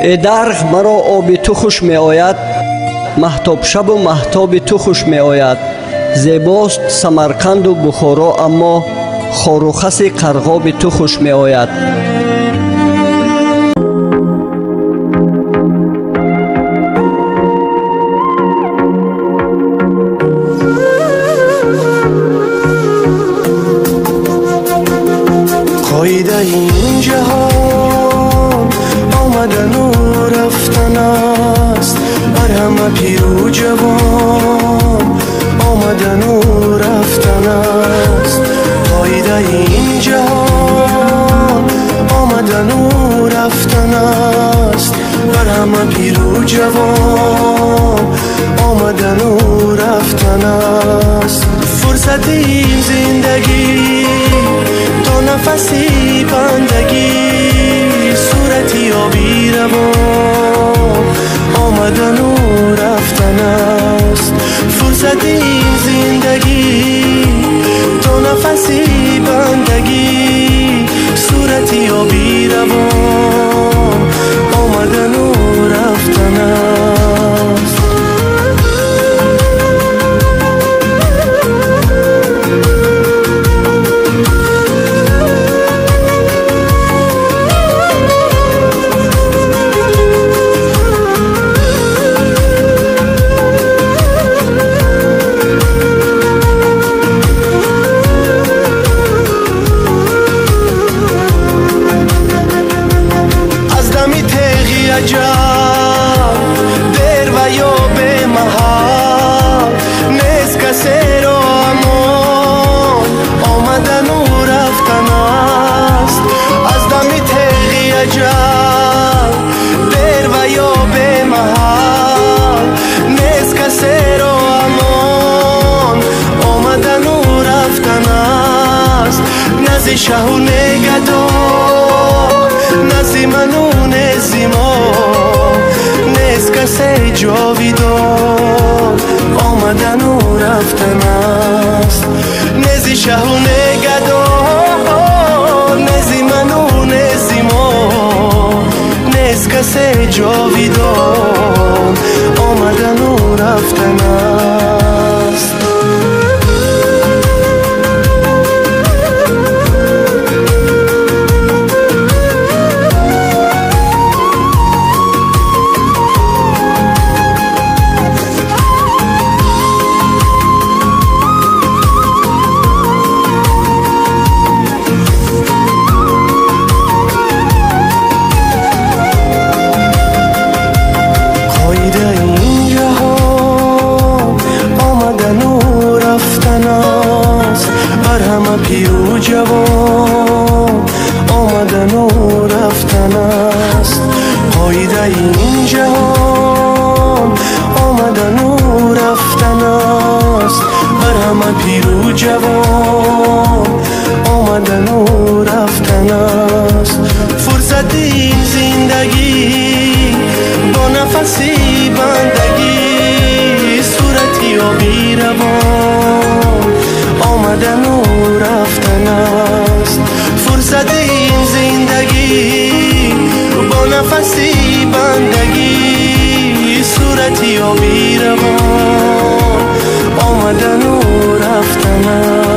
ای درخ مرا آب تو خوش می آید، مهتاب شب و مهتاب تو خوش می آید. زیباست سمرقند و بخارا، اما خار و خس قرغاب تو خوش می آید. قایده این جهان آمدن و رفتن است، بر همه پیر و جوان آمدن و رفتن است. قایده این جهان آمدن و رفتن است، بر همه پیر و جوان آمدن و رفتن است. فرصت این زندگی تا نفسی بندگی، صورتی آبی روان آمدن و رفتن است. فرصت این زندگی تا نفسی بندگی، صورتی آبی روان آمدن و رفتن است. دیر و یا به محال نیست کسی را امان آمدن و رفتن است. از دمی تیغی اجل دیر و یا به محال نیست کسی را امان آمدن و رفتن است. نزی شه و نگدار نزی من و نزی ما نیست کسی جاویدان آمدن و رفتن است. نزی شه و نگدار نزی من و نزی ما نیست کسی جاویدان آمدن و رفتن است. پیر و جوان آمدن و رفتن است. قایده این جهان آمدن و رفتن است، بر همه پیر و جوان آمدن و رفتن است. فرصت این زندگی با نفسی بندگی، صورتی آبی روان آمدن و رفتن است. فرصت این زندگی با نفسی بندگی، صورتی آبی روان آمدن و رفتن است.